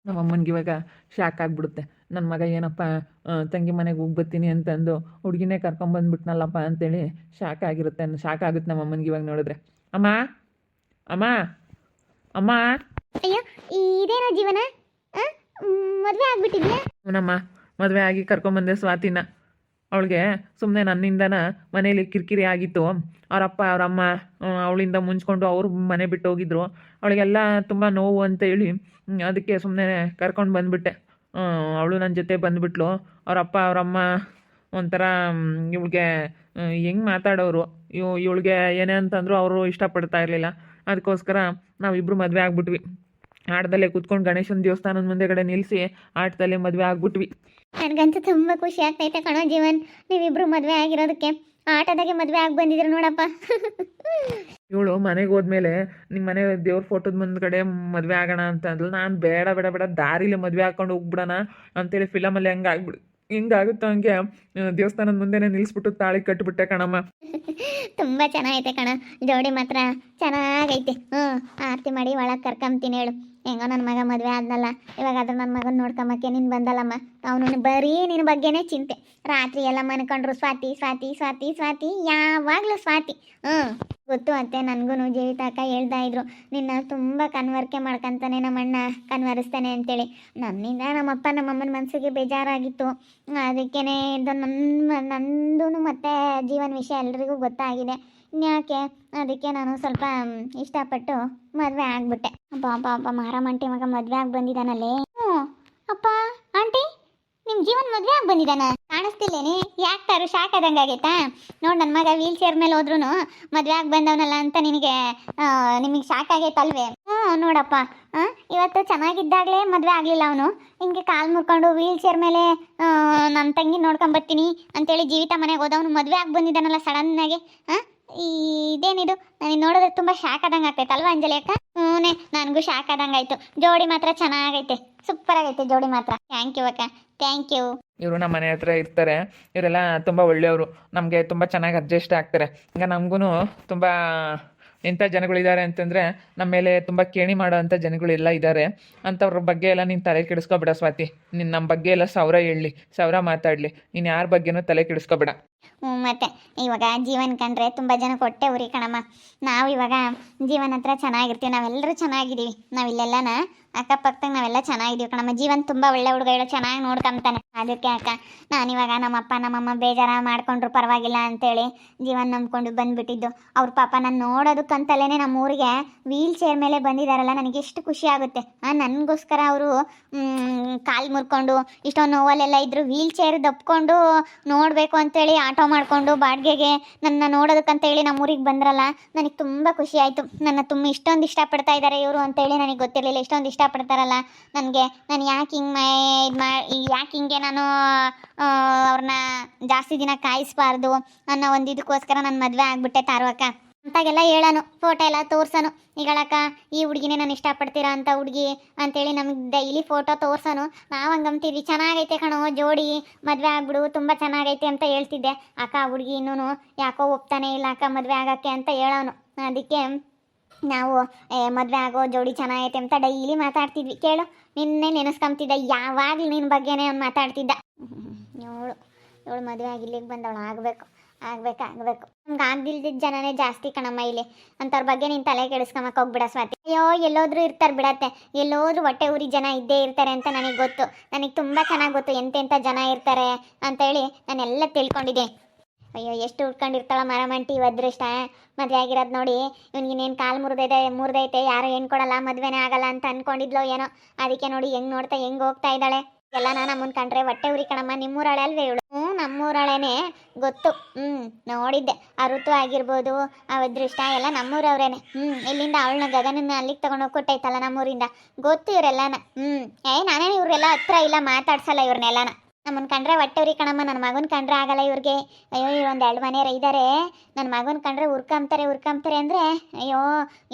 ನಮ್ಮ ಅಮ್ಮನಿಗೆ ಇವಾಗ ಶಾಕ್ ಆಗಿಬಿಡುತ್ತೆ. ನನ್ನ ಮಗ ಏನಪ್ಪ ತಂಗಿ ಮನೆಗೆ ಹೋಗಿ ಬರ್ತೀನಿ ಅಂತಂದು ಹುಡುಗಿನೇ ಕರ್ಕೊಂಬಂದ್ಬಿಟ್ನಲ್ಲಪ್ಪ ಅಂತೇಳಿ ಶಾಕ್ ಆಗಿರುತ್ತೆ. ಶಾಕ್ ಆಗುತ್ತೆ ನಮ್ಮ ಅಮ್ಮನಿಗೆ ಇವಾಗ ನೋಡಿದ್ರೆ. ಅಮ್ಮ ಅಮ್ಮ ಅಮ್ಮ ಅಯ್ಯೋ ಇದೇನೋ ಜೀವನ, ಮದುವೆ ಆಗ್ಬಿಟ್ಟಿದ್ಯಾ? ಅವನಮ್ಮ ಮದುವೆ ಆಗಿ ಕರ್ಕೊಂಬಂದೆ ಸ್ವಾತಿನ. ಅವಳಿಗೆ ಸುಮ್ಮನೆ ನನ್ನಿಂದನ ಮನೇಲಿ ಕಿರಿಕಿರಿ ಆಗಿತ್ತು. ಅವರಪ್ಪ ಅವರಮ್ಮ ಅವಳಿಂದ ಮುಂಚ್ಕೊಂಡು ಅವ್ರು ಮನೆ ಬಿಟ್ಟು ಹೋಗಿದ್ರು. ಅವಳಿಗೆಲ್ಲ ತುಂಬ ನೋವು ಅಂತೇಳಿ ಅದಕ್ಕೆ ಸುಮ್ಮನೆ ಕರ್ಕೊಂಡು ಬಂದುಬಿಟ್ಟೆ. ಅವಳು ನನ್ನ ಜೊತೆ ಬಂದುಬಿಟ್ಲು. ಅವರಪ್ಪ ಅವರಮ್ಮ ಒಂಥರ ಇವಳಿಗೆ ಹೆಂಗೆ ಮಾತಾಡೋರು, ಇವಳಿಗೆ ಏನೇ ಅಂತಂದ್ರು ಅವರು ಇಷ್ಟಪಡ್ತಾ ಇರಲಿಲ್ಲ. ಅದಕ್ಕೋಸ್ಕರ ನಾವಿಬ್ಬರು ಮದುವೆ ಆಗ್ಬಿಟ್ವಿ. ಆಟದಲ್ಲೇ ಕೂತ್ಕೊಂಡು ಗಣೇಶನ ದೇವಸ್ಥಾನದ ಮುಂದೆಗಡೆ ನಿಲ್ಲಿಸಿ ಆಟದಲ್ಲೇ ಮದುವೆ ಆಗ್ಬಿಟ್ವಿ. ನನಗಂತೂ ತುಂಬ ಖುಷಿ ಆಗ್ತೈತೆ ಕಣೋ ಜೀವನ್, ನೀವಿಬ್ರು ಮದುವೆ ಆಗಿರೋದಕ್ಕೆ. ಆಟದಾಗೆ ಮದುವೆ ಆಗಿ ಬಂದಿದ್ರು ನೋಡಪ್ಪ. ಇವಳು ಮನೆಗೆ ಹೋದ್ಮೇಲೆ ನಿಮ್ಮ ಮನೆ ದೇವ್ರ ಫೋಟೋದ ಮುಂದ್ಗಡೆ ಮದುವೆ ಆಗೋಣ ಅಂತ ಅಂದ್ಲು. ನಾನು ಬೇಡ ಬೇಡ ಬೇಡ ದಾರಿಲಿ ಮದುವೆ ಹಾಕೊಂಡು ಹೋಗ್ಬಿಡೋಣ ಅಂತೇಳಿ ಫಿಲಮಲ್ಲಿ ಹಿಂಗಾಗುತ್ತೋ ಹಂಗೆ ದೇವಸ್ಥಾನದ ಮುಂದೆನೇ ನಿಲ್ಲಿಸ್ಬಿಟ್ಟು ತಾಳಿ ಕಟ್ಟಿಬಿಟ್ಟೆ ಕಣಮ್ಮ. ತುಂಬ ಚೆನ್ನಾಗೈತೆ ಕಣ, ಜೋಡಿ ಮಾತ್ರ ಚೆನ್ನಾಗೈತೆ. ಆರತಿ ಮಾಡಿ ಒಳಗೆ ಕರ್ಕೊಂತೀನಿ ಹೇಳು. ಹೆಂಗೋ ನನ್ನ ಮಗ ಮದುವೆ ಆದ್ನಲ್ಲ, ಇವಾಗ ಅದ್ರ ನನ್ನ ಮಗನ ನೋಡ್ಕೊಂಬಕ್ಕೆ ನೀನು ಬಂದಲ್ಲಮ್ಮ. ಅವನು ಬರೀ ನಿನ್ನ ಬಗ್ಗೆನೇ ಚಿಂತೆ. ರಾತ್ರಿ ಎಲ್ಲ ಮನ್ಕೊಂಡ್ರು ಸ್ವಾತಿ ಸ್ವಾತಿ ಸ್ವಾತಿ ಸ್ವಾತಿ, ಯಾವಾಗಲೂ ಸ್ವಾತಿ. ಗೊತ್ತು ಅತ್ತೆ, ನನಗೂ ಜೀವಿತಾಕ ಹೇಳ್ತಾ ಇದ್ರು ನಿನ್ನ ತುಂಬ ಕನ್ವರ್ಕೆ ಮಾಡ್ಕೊಂತಾನೆ ನಮ್ಮಣ್ಣ, ಕನ್ವರಿಸ್ತಾನೆ ಅಂತೇಳಿ. ನನ್ನಿಂದ ನಮ್ಮಪ್ಪ ನಮ್ಮಮ್ಮನ ಮನಸ್ಸಿಗೆ ಬೇಜಾರಾಗಿತ್ತು. ಅದಕ್ಕೇ ಇದು ನಂದು ಮತ್ತು ಜೀವನ ವಿಷಯ ಎಲ್ರಿಗೂ ಗೊತ್ತಾಗಿದೆ. ಯಾಕೆ ಅದಕ್ಕೆ ನಾನು ಸ್ವಲ್ಪ ಇಷ್ಟಪಟ್ಟು ಮದುವೆ ಆಗ್ಬಿಟ್ಟೆ. ಅಪ್ಪ ಮಾರಮ್ಮಂಟಿ ಮಗ ಮದುವೆ ಆಗಿ ಬಂದಿದ್ದಾನಲ್ಲೇ. ಅಪ್ಪ ಆಂಟಿ, ನಿಮ್ಮ ಜೀವನ್ ಮದುವೆ ಆಗಿ ಬಂದಿದ್ದಾನ? ಕಾಣಿಸ್ತಿಲ್ಲೇನೆ, ಯಾಕೆ ತಾರು ಶಾಕ್ ಆದಂಗೆ ಆಗೈತಾ? ನೋಡಿ ನನ್ನ ಮಗ ವೀಲ್ ಚೇರ್ ಮೇಲೆ ಹೋದ್ರೂ ಮದುವೆ ಆಗಿ ಬಂದವನಲ್ಲ ಅಂತ ನಿಮಗೆ ಶಾಕ್ ಆಗೈತಲ್ವೇ? ನೋಡಪ್ಪ, ಇವತ್ತು ಚೆನ್ನಾಗಿದ್ದಾಗಲೇ ಮದುವೆ ಆಗಲಿಲ್ಲ ಅವನು. ಹಿಂಗೆ ಕಾಲು ಮುರ್ಕೊಂಡು ವೀಲ್ ಚೇರ್ ಮೇಲೆ ನನ್ನ ತಂಗಿ ನೋಡ್ಕೊಂಬರ್ತೀನಿ ಅಂತೇಳಿ ಜೀವಿತ ಮನೆಗೆ ಹೋದವನು ಮದುವೆ ಆಗಿ ಬಂದಿದ್ದಾನಲ್ಲ ಸಡನ್ನಾಗಿ. ಇದೇನಿದು? ನನಗೆ ನೋಡಿದ್ರೆ ತುಂಬ ಶಾಕ್ ಆದಂಗೆ ಆಗ್ತೈತೆ ಅಲ್ವಾ ಅಂಜಲಿ ಅಕ್ಕ? ನನಗೂ ಶಾಕ್ ಆದಂಗೆ ಆಯಿತು. ಜೋಡಿ ಮಾತ್ರ ಚೆನ್ನಾಗೈತೆ, ಸೂಪರ್ ಆಗೈತೆ ಜೋಡಿ ಮಾತ್ರ. ಥ್ಯಾಂಕ್ ಯು ಅಕ್ಕ, ಥ್ಯಾಂಕ್ ಯು. ಇವರು ನಮ್ಮ ಮನೆ ಹತ್ರ ಇರ್ತಾರೆ. ಇವರೆಲ್ಲ ತುಂಬ ಒಳ್ಳೆಯವರು, ನಮಗೆ ತುಂಬ ಚೆನ್ನಾಗಿ ಅಡ್ಜಸ್ಟ್ ಆಗ್ತಾರೆ. ಈಗ ನಮಗೂ ತುಂಬ ಎಂಥ ಜನಗಳಿದ್ದಾರೆ ಅಂತಂದರೆ ನಮ್ಮ ಮೇಲೆ ತುಂಬ ಕೇಣಿ ಮಾಡೋ ಅಂಥ ಜನಗಳೆಲ್ಲ ಇದ್ದಾರೆ. ಅಂಥವ್ರ ಬಗ್ಗೆ ಎಲ್ಲ ನೀನು ತಲೆ ಕೆಡಿಸ್ಕೊಬೇಡ ಸ್ವಾತಿ. ನೀನು ನಮ್ಮ ಬಗ್ಗೆ ಎಲ್ಲ ಸಾವಿರ ಹೇಳಲಿ, ಸಾವಿರ ಮಾತಾಡಲಿ, ನೀನು ಯಾರ ಬಗ್ಗೆನೂ ತಲೆ ಕೆಡಿಸ್ಕೊಬೇಡ. ಮತ್ತೆ ಇವಾಗ ಜೀವನ ಕಂಡ್ರೆ ತುಂಬ ಜನ ಕೊಟ್ಟೆ ಉರಿ ಕಣಮ್ಮ. ನಾವು ಇವಾಗ ಜೀವನ ಹತ್ರ ಚೆನ್ನಾಗಿರ್ತೀವಿ, ನಾವೆಲ್ಲರೂ ಚೆನ್ನಾಗಿದ್ದೀವಿ. ನಾವಿಲ್ಲೆಲ್ಲನ ಅಕ್ಕಪಕ್ಕದಾಗ ನಾವೆಲ್ಲ ಚೆನ್ನಾಗಿದ್ದೀವಿ ಕಣಮ್ಮ. ಜೀವನ ತುಂಬ ಒಳ್ಳೆ ಹುಡುಗ, ಹೇಳೋ ಚೆನ್ನಾಗಿ ನೋಡ್ಕೊಂತಾನೆ. ಅದಕ್ಕೆ ಅಕ್ಕ ನಾನಿವಾಗ ನಮ್ಮಪ್ಪ ನಮ್ಮಮ್ಮ ಬೇಜಾರ ಮಾಡ್ಕೊಂಡ್ರು ಪರವಾಗಿಲ್ಲ ಅಂತೇಳಿ ಜೀವನ ನಂಬ್ಕೊಂಡು ಬಂದುಬಿಟ್ಟಿದ್ದು. ಅವ್ರ ಪಾಪ ನಾನು ನೋಡೋದಕ್ಕಂತಲೇ ನಮ್ಮ ಊರಿಗೆ ವೀಲ್ ಚೇರ್ ಮೇಲೆ ಬಂದಿದ್ದಾರಲ್ಲ, ನನಗೆ ಎಷ್ಟು ಖುಷಿ ಆಗುತ್ತೆ. ನನಗೋಸ್ಕರ ಅವರು ಕಾಲು ಮುರ್ಕೊಂಡು ಇಷ್ಟೊಂದು ನೋವಲ್ಲೆಲ್ಲ ಇದ್ದರು ವೀಲ್ ಚೇರ್ ದಪ್ಕೊಂಡು ನೋಡಬೇಕು ಅಂತೇಳಿ ಆಟೋ ಮಾಡಿಕೊಂಡು ಬಾಡಿಗೆಗೆ ನನ್ನ ನೋಡೋದಕ್ಕಂತೇಳಿ ನಮ್ಮ ಊರಿಗೆ ಬಂದ್ರಲ್ಲ, ನನಗೆ ತುಂಬ ಖುಷಿ ಆಯಿತು. ನನ್ನ ಇಷ್ಟೊಂದು ಇಷ್ಟಪಡ್ತಾ ಇದ್ದಾರೆ ಇವರು ಅಂತೇಳಿ ನನಗೆ ಗೊತ್ತಿರಲಿಲ್ಲ. ಇಷ್ಟೊಂದು ಇಷ್ಟಪಡ್ತಾರಲ್ಲ ನನಗೆ. ನಾನು ಯಾಕೆ ಹಿಂಗೆ ನಾನು ಅವ್ರನ್ನ ಜಾಸ್ತಿ ದಿನ ಕಾಯಿಸ್ಬಾರ್ದು ಅನ್ನೋ ಒಂದು ಇದಕ್ಕೋಸ್ಕರ ನಾನು ಮದುವೆ ಆಗಿಬಿಟ್ಟೆ ತಾರುವಕ್ಕ ಅಂತಾಗೆಲ್ಲ ಹೇಳೋನು. ಫೋಟೋ ಎಲ್ಲ ತೋರ್ಸೋನು, ಈಗಳಕ್ಕ ಈ ಹುಡುಗಿನೇ ನಾನು ಇಷ್ಟಪಡ್ತೀರಾ ಅಂತ ಹುಡುಗಿ ಅಂತೇಳಿ ನಮಗೆ ಡೈಲಿ ಫೋಟೋ ತೋರ್ಸೋನು. ನಾವು ಹಂಗಂತಿದ್ವಿ, ಚೆನ್ನಾಗೈತೆ ಕಣೋ ಜೋಡಿ, ಮದುವೆ ಆಗ್ಬಿಡು, ತುಂಬ ಚೆನ್ನಾಗೈತೆ ಅಂತ ಹೇಳ್ತಿದ್ದೆ. ಅಕ್ಕ ಆ ಹುಡುಗಿ ಇನ್ನೂ ಯಾಕೋ ಒಪ್ತಾನೆ ಇಲ್ಲ ಅಕ್ಕ ಮದುವೆ ಆಗೋಕ್ಕೆ ಅಂತ ಹೇಳೋನು. ಅದಕ್ಕೆ ನಾವು ಮದುವೆ ಆಗೋ ಜೋಡಿ ಚೆನ್ನಾಗೈತೆ ಅಂತ ಡೈಲಿ ಮಾತಾಡ್ತಿದ್ವಿ. ಕೇಳು, ನಿನ್ನೆ ನೆನೆಸ್ಕೊಂತಿದ್ದ, ಯಾವಾಗಲೂ ನಿನ್ನ ಬಗ್ಗೆನೇ ಅವ್ನು ಮಾತಾಡ್ತಿದ್ದ. ಇವಳು ಮದುವೆ ಆಗಿ ಇಲ್ಲಿಗೆ ಬಂದವಳು, ಆಗಬೇಕು ನಮ್ಗೆ ಆಗ್ದಿಲ್ದಿದ್ದ ಜನನೇ ಜಾಸ್ತಿ ಕಣಮ್ಮ ಇಲ್ಲಿ. ಅಂಥವ್ರ ಬಗ್ಗೆ ನೀನು ತಲೆ ಕೆಡಿಸ್ಕೊಂಬಕ್ಕೆ ಹೋಗ್ಬಿಡ ಸ್ವಾತಿ. ಅಯ್ಯೋ ಎಲ್ಲೋದ್ರೂ ಇರ್ತಾರೆ ಬಿಡತ್ತೆ, ಎಲ್ಲೋದ್ರೂ ಹೊಟ್ಟೆ ಊರಿ ಜನ ಇದ್ದೇ ಇರ್ತಾರೆ ಅಂತ ನನಗೆ ಗೊತ್ತು. ನನಗೆ ತುಂಬ ಚೆನ್ನಾಗಿ ಗೊತ್ತು ಎಂತೆಂಥ ಜನ ಇರ್ತಾರೆ ಅಂತೇಳಿ ನಾನೆಲ್ಲ ತಿಳ್ಕೊಂಡಿದ್ದೆ. ಅಯ್ಯೋ ಎಷ್ಟು ಉಟ್ಕೊಂಡಿರ್ತಾಳ ಮರಮಂಟಿ ಅದೃಷ್ಟ, ಮದುವೆ ಆಗಿರೋದು ನೋಡಿ. ಇವ್ನಿಗಿನ್ನೇನು ಕಾಲು ಮುರಿದೈತೆ, ಯಾರು ಹೆಣ್ಣು ಕೊಡಲ್ಲ, ಮದುವೆನೇ ಆಗಲ್ಲ ಅಂತ ಅಂದ್ಕೊಂಡಿದ್ಲೋ ಏನೋ. ಅದಕ್ಕೆ ನೋಡಿ ಹೆಂಗೆ ಹೋಗ್ತಾ ಇದ್ದಾಳೆ. ಎಲ್ಲ ನಾನು ನಮ್ಮನ್ನ ಕಂಡ್ರೆ ಹೊಟ್ಟೆ ಉರಿ ಕಣಮ್ಮ. ನಿಮ್ಮೂರಾಳೆ ಅಲ್ವೇ ಇವಳು? ನಮ್ಮೂರಾಳೇನೆ, ಗೊತ್ತು. ನೋಡಿದ್ದೆ. ಆ ಋತು ಆಗಿರ್ಬೋದು, ಆ ಅದೃಷ್ಟ ಎಲ್ಲ ನಮ್ಮೂರವ್ರೇನೆ. ಇಲ್ಲಿಂದ ಅವಳನ್ನ ಗಗನನ್ನ ಅಲ್ಲಿಗೆ ತೊಗೊಂಡೋಗಿ ಕೊಟ್ಟೈತಲ್ಲ ನಮ್ಮೂರಿಂದ. ಗೊತ್ತು ಇವರೆಲ್ಲನ. ನಾನೇನು ಇವ್ರೆಲ್ಲ ಹತ್ರ ಇಲ್ಲ, ಮಾತಾಡ್ಸಲ್ಲ ಇವ್ರನ್ನೆಲ್ಲನ. ನಮ್ಮನ್ನು ಕಂಡ್ರೆ ಹೊಟ್ಟೆವ್ರಿ ಕಣಮ್ಮ. ನನ್ನ ಮಗನ ಕಂಡ್ರೆ ಆಗಲ್ಲ ಇವ್ರಿಗೆ. ಅಯ್ಯೋ ಒಂದು 2 ಮನೆಯವ್ರು ಇದ್ದಾರೆ, ನನ್ನ ಮಗನ ಕಂಡ್ರೆ ಉರ್ಕಂತಾರೆ ಅಂದರೆ ಅಯ್ಯೋ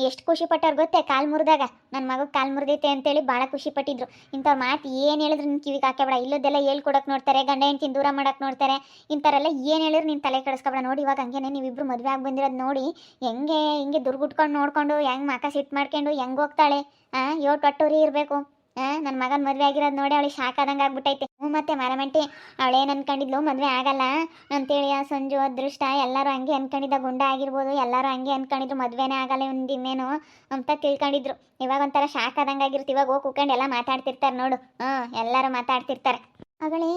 ಎಷ್ಟು ಖುಷಿ ಪಟ್ಟವ್ರು ಗೊತ್ತೇ. ಕಾಲು ಮುರಿದಾಗ ನನ್ನ ಮಗಗೆ ಕಾಲು ಮುರಿದೈತೆ ಅಂತೇಳಿ ಭಾಳ ಖುಷಿ ಪಟ್ಟಿದ್ರು. ಇಂಥವ್ರು ಮಾತು ಏನು ಹೇಳಿದ್ರು ನಿನ್ನ ಕಿವಿಗೆ ಹಾಕಬೇಡ. ಇಲ್ಲದೆಲ್ಲ ಹೇಳ್ಕೊಡಕ್ಕೆ ನೋಡ್ತಾರೆ, ಗಂಡ ಹೆಂಡ್ತಿನ ದೂರ ಮಾಡೋಕ್ಕೆ ನೋಡ್ತಾರೆ. ಇಂಥವರೆಲ್ಲ ಏನು ಹೇಳಿದ್ರು ನೀನು ತಲೆ ಕೆಡಿಸ್ಕೊಬೇಡ. ನೋಡಿ ಇವಾಗ ಹಂಗೇನೆ ನೀವಿಬ್ಬರು ಮದುವೆ ಆಗಿ ಬಂದಿರೋದು ನೋಡಿ, ಹಿಂಗೆ ದುರ್ಗುಟ್ಕೊಂಡು ನೋಡ್ಕೊಂಡು ಹೆಂಗೆ ಮಕ ಸಿಟ್ಟು ಮಾಡ್ಕೊಂಡು ಹೆಂಗೆ ಹೋಗ್ತಾಳೆ. 7 ಕಟ್ಟೋರಿ ಇರಬೇಕು. ನನ್ನ ಮಗನ ಮದುವೆ ಆಗಿರೋದು ನೋಡಿ ಅವಳಿಗೆ ಶಾಕ್ ಆದಂಗೆ ಆಗ್ಬಿಟ್ಟೈತೆ. ಹ್ಞೂ ಮತ್ತೆ ಮರಮಂಟಿ ಅವಳೇನು ಅನ್ಕೊಂಡಿದ್ಲು ಮದುವೆ ಆಗಲ್ಲ ಅಂತೇಳಿ ಆ ಸಂಜು ಅದೃಷ್ಟ ಎಲ್ಲರೂ ಹಂಗೆ ಅನ್ಕೊಂಡಿದ್ದ, ಗುಂಡ ಆಗಿರ್ಬೋದು ಎಲ್ಲರೂ ಹಂಗೆ ಅನ್ಕೊಂಡಿದ್ರು ಮದುವೆನೇ ಆಗಲ್ಲ ಇನ್ನೇನು ಅಂತ ತಿಳ್ಕೊಂಡಿದ್ರು. ಇವಾಗ ಒಂಥರ ಶಾಕ್ ಆದಂಗೆ ಆಗಿರುತ್ತೆ. ಇವಾಗ ಹೋಗಿ ಕೂತ್ಕೊಂಡು ಎಲ್ಲ ಮಾತಾಡ್ತಿರ್ತಾರೆ ನೋಡು. ಎಲ್ಲರೂ ಮಾತಾಡ್ತಿರ್ತಾರೆ. ಅವಳೇ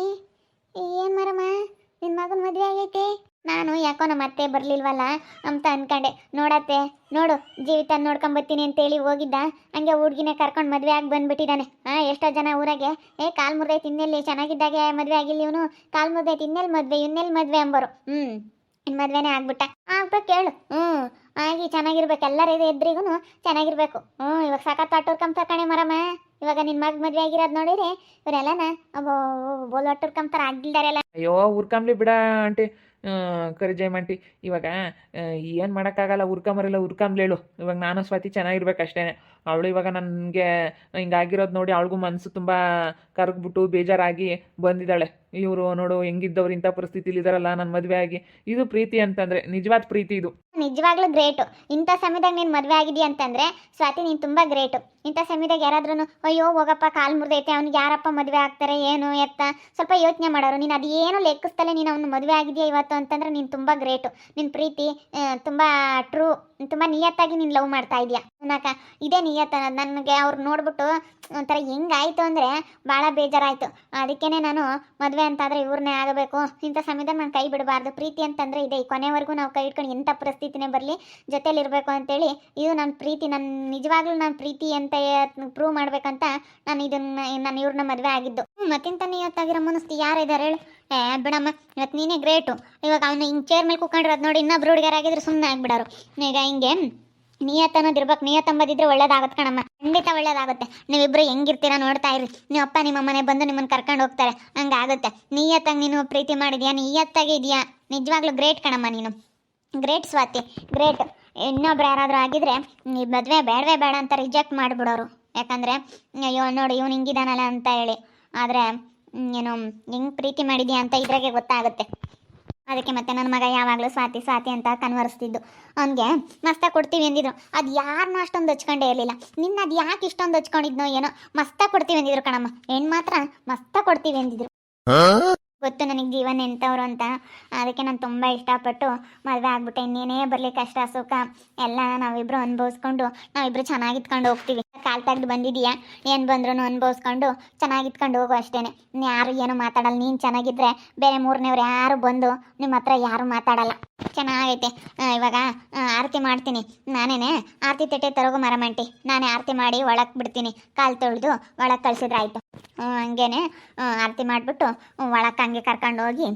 ಏನು ಮರಮ್ಮ ನಿನ್ನ ಮಗನ ಮದುವೆ ಆಗೈತೆ. ನಾನು ಯಾಕೋ ನಮ್ಮ ಅತ್ತೆ ಬರಲಿಲ್ವಲ್ಲ ಅಂತ ಅನ್ಕೊಂಡೆ. ನೋಡತ್ತೆ ನೋಡು ಜೀವಿತ ನೋಡ್ಕೊಂಬತ್ತೀನಿ ಅಂತೇಳಿ ಹೋಗಿದ್ದ, ಹಂಗೆ ಹುಡುಗಿನೇ ಕರ್ಕೊಂಡು ಮದುವೆ ಆಗಿ ಬಂದ್ಬಿಟ್ಟಿದ್ದಾನೆ. ಎಷ್ಟೋ ಜನ ಊರಾಗೆ ಕಾಲು ಮುರಿದೈತೆ ಇನ್ನೆಲ್ಲಿ ಚೆನ್ನಾಗಿದ್ದಾಗೆ ಮದುವೆ ಆಗಿಲ್ಲ ಇವನು, ಕಾಲು ಮುರಿದೈತೆ ಇನ್ನೆಲ್ಲಿ ಮದುವೆ ಅಂಬರು. ಇನ್ನು ಮದುವೆನೇ ಆಗ್ಬಿಟ್ಟ. ಆಗ್ಬೇಕು ಕೇಳು. ಆಗಿ ಚೆನ್ನಾಗಿರ್ಬೇಕು, ಎಲ್ಲರ ಎದ್ರಿಗೂ ಚೆನ್ನಾಗಿರ್ಬೇಕು. ಇವಾಗ ಸಖತ್ ಹೊಟ್ಟುರ್ಕಂಬ್ತಾರೆ ಕಣೆ ಮರಮ್ಮ. ಇವಾಗ ನಿನ್ನ ಮಗ ಮದುವೆ ಆಗಿರೋದು ನೋಡಿರಿ ಇವರೆಲ್ಲನ ಬೋಲ್ ಹೊಟ್ಟುರ್ಕಂಬ್ತಾರೆ ಆಗಿಲ್ದಾರೆಲ್ಲ. ಅಯ್ಯೋ ಉರ್ಕಂಬ್ಲಿ ಬಿಡ ಆಂಟಿ, ಕರಿಜಯಮ್ಮ ಆಂಟಿ. ಇವಾಗ ಏನು ಮಾಡೋಕ್ಕಾಗಲ್ಲ, ಉರ್ಕೊಂಬರಿಲ್ಲ ಉರ್ಕಂಬ್ಲೇಳು. ಇವಾಗ ನಾನು ಸ್ವಾತಿ ಚೆನ್ನಾಗಿರ್ಬೇಕು ಅಷ್ಟೇ. ಅವಳು ಇವಾಗ ನನಗೆ ಹಿಂಗಾಗಿರೋದು ನೋಡಿ ಅವಳಿಗೂ ಮನಸ್ಸು ತುಂಬ ಕರಗ್ಬಿಟ್ಟು ಬೇಜಾರಾಗಿ ಬಂದಿದ್ದಾಳೆ. ಇವರು ನೋಡು ಹೆಂಗಿದ್ದವ್ರು ಇಂಥ ಪರಿಸ್ಥಿತಿಲಿದ್ದಾರಲ್ಲ ನನ್ನ ಮದುವೆ ಆಗಿ. ಇದು ಪ್ರೀತಿ ಅಂತಂದರೆ ನಿಜವಾದ ಪ್ರೀತಿ ಇದು. ನಿಜವಾಗ್ಲೂ ಗ್ರೇಟು. ಇಂಥ ಸಮಯದಾಗ ನೀನು ಮದುವೆ ಆಗಿದೆಯಾ ಅಂತಂದರೆ ಸ್ವಾತಿ ನೀನು ತುಂಬ ಗ್ರೇಟು. ಇಂಥ ಸಮಯದಾಗ ಯಾರಾದ್ರೂ ಅಯ್ಯೋ ಹೋಗಪ್ಪ ಕಾಲು ಮುರಿದೈತೆ ಅವ್ನಿಗೆ ಯಾರಪ್ಪ ಮದುವೆ ಆಗ್ತಾರೆ ಏನು ಎತ್ತ ಸ್ವಲ್ಪ ಯೋಚನೆ ಮಾಡೋರು. ನೀನು ಅದೇನು ಲೆಕ್ಕಿಸ್ತಲೇ ನೀನು ಅವ್ನು ಮದುವೆ ಆಗಿದೆಯಾ ಇವತ್ತು ಅಂತಂದ್ರೆ ನೀನು ತುಂಬ ಗ್ರೇಟು. ನಿನ್ನ ಪ್ರೀತಿ ತುಂಬ ಟ್ರೂ, ತುಂಬ ನಿಯತ್ತಾಗಿ ನೀನು ಲವ್ ಮಾಡ್ತಾ ಇದೆಯಾ ಅನ್ನಕ ಇದೇ ನಿಯತ್ತ. ನನಗೆ ಅವ್ರು ನೋಡ್ಬಿಟ್ಟು ಒಂಥರ ಹೆಂಗಾಯ್ತು ಅಂದರೆ ಭಾಳ ಬೇಜಾರಾಯಿತು. ಅದಕ್ಕೇ ನಾನು ಮದುವೆ ಅಂತಾದರೆ ಇವ್ರನ್ನೇ ಆಗಬೇಕು. ಇಂಥ ಸಮಯದಾಗ ನಾನು ಕೈ ಬಿಡಬಾರ್ದು. ಪ್ರೀತಿ ಅಂತಂದರೆ ಇದೆ, ಈ ಕೊನೆವರೆಗೂ ನಾವು ಕೈ ಇಟ್ಕೊಂಡು ಎಂಥ ಪರಿಸ್ಥಿತಿನೇ ಬರಲಿ ಜೊತೇಲಿರಬೇಕು ಅಂತೇಳಿ ಇದು ನನ್ನ ಪ್ರೀತಿ. ನನ್ನ ನಿಜವಾಗ್ಲೂ ನನ್ನ ಪ್ರೀತಿ ಅಂತ ಪ್ರೂವ್ ಮಾಡ್ಬೇಕಂತ ನಾನು ಇವ್ರನ್ನ ಮದುವೆ ಆಗಿದ್ದು. ಮತ್ತಿಂತ ನಿಯತ್ತಾಗಿರೋ ಮನಸ್ಸು ಯಾರಿದ್ದಾರೆ ಹೇಳು? ಬಿಡಮ್ಮ ಇವತ್ತು ನೀನೇ ಗ್ರೇಟು. ಇವಾಗ ಅವನು ಹಿಂಗೆ ಚೇರ್ ಮೇಲೆ ಕೂತ್ಕೊಂಡಿರೋದು ನೋಡಿ ಇನ್ನೊಬ್ರು ಹುಡುಗರಾಗಿದ್ರೆ ಸುಮ್ಮನೆ ಆಗ್ಬಿಡೋರು. ಈಗ ಹಿಂಗೆ ನಿಯತ್ ಅನ್ನೋದಿರ್ಬೇಕು. ನಿಯತ್ ಅಂಬೋದಿದ್ರೆ ಒಳ್ಳೇದಾಗುತ್ತೆ ಕಣಮ್ಮ, ಖಂಡಿತ ಒಳ್ಳೇದಾಗುತ್ತೆ. ನೀವಿಬ್ರು ಹೆಂಗಿರ್ತೀರಾ ನೋಡ್ತಾ ಇರಿ. ನೀವು ಅಪ್ಪ ನಿಮ್ಮ ಮನೆ ಬಂದು ನಿಮ್ಮನ್ನು ಕರ್ಕೊಂಡು ಹೋಗ್ತಾರೆ, ಹಂಗಾಗುತ್ತೆ. ನಿಯತ್ತಾಗಿ ನೀನು ಪ್ರೀತಿ ಮಾಡಿದ್ಯಾ, ನಿಯತ್ತಾಗಿ ಇದೆಯಾ, ನಿಜವಾಗ್ಲೂ ಗ್ರೇಟ್ ಕಣಮ್ಮ ನೀನು. Great Swati, great. ಇನ್ನೊಬ್ರು ಯಾರಾದರೂ ಆಗಿದ್ರೆ ಈ ಮದುವೆ ಬೇಡವೇ ಬೇಡ ಅಂತ ರಿಜೆಕ್ಟ್ ಮಾಡಿಬಿಡೋರು. ಯಾಕಂದರೆ ಅಯ್ಯೋ ನೋಡಿ ಇವನು ಹಿಂಗಿದಾನಲ್ಲ ಅಂತ ಹೇಳಿ. ಆದರೆ ಏನು ಹೆಂಗೆ ಪ್ರೀತಿ ಮಾಡಿದ್ಯಾ ಅಂತ ಇದ್ರಾಗೆ ಗೊತ್ತಾಗುತ್ತೆ. ಅದಕ್ಕೆ ಮತ್ತೆ ನನ್ನ ಮಗ ಯಾವಾಗಲೂ ಸ್ವಾತಿ ಸ್ವಾತಿ ಅಂತ ಕನ್ವರ್ಸ್ತಿದ್ದು. ಅವನಿಗೆ ಮಸ್ತಾಗಿ ಕೊಡ್ತೀವಿ ಅಂದಿದ್ರು. ಅದು ಯಾರನ್ನೂ ಅಷ್ಟೊಂದು ಹಚ್ಕೊಂಡೇ ಇರಲಿಲ್ಲ. ನಿನ್ನ ಅದು ಯಾಕೆ ಇಷ್ಟೊಂದು ಹಚ್ಕೊಂಡಿದ್ನೋ ಏನೋ, ಮಸ್ತಾಗಿ ಕೊಡ್ತೀವಿ ಅಂದಿದ್ರು ಕಣಮ್ಮ. ಹೆಣ್ಣು ಮಾತ್ರ ಮಸ್ತಾಗಿ ಕೊಡ್ತೀವಿ ಅಂದಿದ್ರು. ಗೊತ್ತು ನನಗೆ ಜೀವನ ಎಂಥವ್ರು ಅಂತ. ಅದಕ್ಕೆ ನಾನು ತುಂಬ ಇಷ್ಟಪಟ್ಟು ಮದುವೆ ಆಗ್ಬಿಟ್ಟೆ. ಇನ್ನೇನೇ ಬರಲಿ ಕಷ್ಟ ಸುಖ ಎಲ್ಲ ನಾವಿಬ್ಬರು ಅನುಭವಿಸ್ಕೊಂಡು ನಾವಿಬ್ಬರು ಚೆನ್ನಾಗಿತ್ಕೊಂಡು ಹೋಗ್ತೀವಿ. ಕಾಲು ತೆಗೆದು ಬಂದಿದೀಯಾ, ಏನು ಬಂದ್ರೂ ಅನುಭವಿಸ್ಕೊಂಡು ಚೆನ್ನಾಗಿತ್ಕೊಂಡು ಹೋಗು ಅಷ್ಟೇ. ಯಾರು ಏನು ಮಾತಾಡಲ್ಲ. ನೀನು ಚೆನ್ನಾಗಿದ್ರೆ ಬೇರೆ ಮೂರನೇವ್ರು ಯಾರು ಬಂದು ನಿಮ್ಮ ಹತ್ರ ಯಾರು ಮಾತಾಡಲ್ಲ. ಚೆನ್ನಾಗೈತೆ. ಇವಾಗ ಆರತಿ ಮಾಡ್ತೀನಿ ನಾನೇ. ಆರತಿ ತಟ್ಟೆ ತರೋಗು ಮರಮಂಟಿ. ನಾನೇ ಆರತಿ ಮಾಡಿ ಒಳಗೆ ಬಿಡ್ತೀನಿ. ಕಾಲು ತೊಳೆದು ಒಳಗೆ ಕಳಿಸಿದ್ರೆ ಆಯಿತು. ಹಂಗೇನೆ ಆರತಿ ಮಾಡಿಬಿಟ್ಟು ಒಳಕ್ಕೆ ಹಂಗೆ ಕರ್ಕೊಂಡು ಹೋಗಿ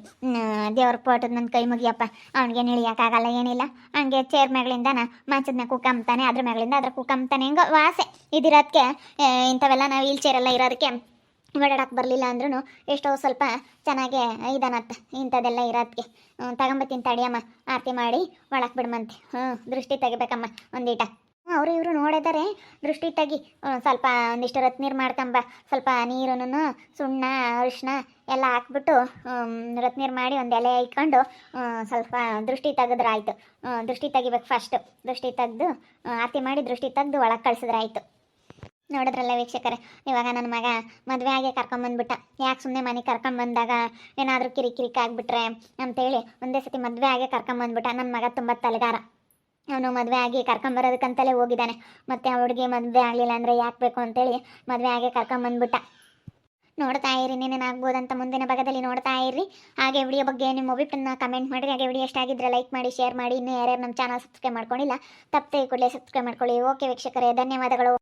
ದೇವ್ರ ಫೋಟೋದ ನನ್ನ ಕೈ ಮುಗಿಯಪ್ಪ. ಅವ್ನಿಗೇನು ಇಳಿಯೋಕ್ಕಾಗಲ್ಲ ಏನಿಲ್ಲ. ಹಂಗೆ ಚೇರ್ ಮೇಗಳಿಂದನ ಮಂಚದ ಮೇಲೆ ಕುಕ್ಕಂತಾನೆ, ಅದ್ರ ಮೇಗಳಿಂದ ಅದ್ರ ಕುಕ್ಕಂತಾನೆ. ಹಿಂಗೆ ವಾಸೆ ಇದಿರೋದಕ್ಕೆ ಇಂಥವೆಲ್ಲ ನಾವು ವೀಲ್ ಚೇರೆಲ್ಲ ಇರೋದಕ್ಕೆ ಓಡಾಡಕ್ಕೆ ಬರಲಿಲ್ಲ ಅಂದ್ರೂ ಎಷ್ಟೋ ಸ್ವಲ್ಪ ಚೆನ್ನಾಗೇ ಇದಾನತ್ತ ಇಂಥದ್ದೆಲ್ಲ ಇರೋದಕ್ಕೆ. ತಗೊಂಬತ್ತೀನಿ ತಡಿಯಮ್ಮ, ಆರತಿ ಮಾಡಿ ಒಳಕ್ಕೆ ಬಿಡ್ಮಂತೆ. ದೃಷ್ಟಿ ತೆಗಿಬೇಕಮ್ಮ ಒಂದೀಟ. ಅವರು ಇವರು ನೋಡಿದರೆ ದೃಷ್ಟಿ ತೆಗಿ. ಸ್ವಲ್ಪ ಒಂದಿಷ್ಟು ರತ್ನೀರು ಮಾಡ್ಕೊಂಬ. ಸ್ವಲ್ಪ ನೀರನ್ನು ಸುಣ್ಣ ಅರಿಶಿನ ಎಲ್ಲ ಹಾಕ್ಬಿಟ್ಟು ರತ್ನೀರು ಮಾಡಿ ಒಂದು ಎಲೆ ಇಟ್ಕೊಂಡು ಸ್ವಲ್ಪ ದೃಷ್ಟಿ ತೆಗೆದ್ರೆ ಆಯಿತು. ದೃಷ್ಟಿ ತೆಗಿಬೇಕು ಫಸ್ಟು. ದೃಷ್ಟಿ ತೆಗೆದು ಆರತಿ ಮಾಡಿ ದೃಷ್ಟಿ ತೆಗೆದು ಒಳಗೆ ಕಳಿಸಿದ್ರೆ ಆಯಿತು. ನೋಡಿದ್ರಲ್ಲ ವೀಕ್ಷಕರೇ, ಇವಾಗ ನನ್ನ ಮಗ ಮದುವೆ ಆಗಿ ಕರ್ಕೊಂಬಂದ್ಬಿಟ್ಟ. ಯಾಕೆ ಸುಮ್ಮನೆ ಮನೆಗೆ ಕರ್ಕೊಂಬಂದಾಗ ಏನಾದರೂ ಕಿರಿಕಿರಿಕ್ ಆಗಿಬಿಟ್ರೆ ಅಂತೇಳಿ ಒಂದೇ ಸತಿ ಮದುವೆ ಆಗಿ ಕರ್ಕೊಂಬಂದ್ಬಿಟ್ಟ. ನನ್ನ ಮಗ ತುಂಬ ತಲೆಗಾರ. ಅವನು ಮದುವೆ ಆಗಿ ಕರ್ಕೊಂಬರೋದಕ್ಕಂತಲೇ ಹೋಗಿದ್ದಾನೆ. ಮತ್ತು ಆ ಹುಡುಗಿ ಮದುವೆ ಆಗಲಿಲ್ಲ ಅಂದರೆ ಯಾಕೆ ಬೇಕು ಅಂತೇಳಿ ಮದುವೆ ಆಗಿ ಕರ್ಕೊಂಬಂದ್ಬಿಟ್ಟ. ನೋಡ್ತಾ ಇರಿ, ಏನೇನಾಗ್ಬೋದಂತ ಮುಂದಿನ ಭಾಗದಲ್ಲಿ ನೋಡ್ತಾ ಇರಿ. ಹಾಗೆ ವಿಡಿಯೋ ಬಗ್ಗೆ ನಿಮ್ಮ ಒಪಿನಿಯನ್ನ ಕಮೆಂಟ್ ಮಾಡಿ. ಹಾಗೆ ವಿಡಿಯೋ ಇಷ್ಟ ಆಗಿದ್ದರೆ ಲೈಕ್ ಮಾಡಿ, ಶೇರ್ ಮಾಡಿ. ಇನ್ನೂ ಯಾರ್ಯಾರು ನಮ್ಮ ಚಾನಲ್ ಸಬ್ಸ್ಕ್ರೈಬ್ ಮಾಡ್ಕೊಂಡಿಲ್ಲ ತಪ್ಪದೆ ಕೂಡಲೇ ಸಬ್ಸ್ಕ್ರೈಬ್ ಮಾಡ್ಕೊಳ್ಳಿ. ಓಕೆ ವೀಕ್ಷಕರೇ, ಧನ್ಯವಾದಗಳು.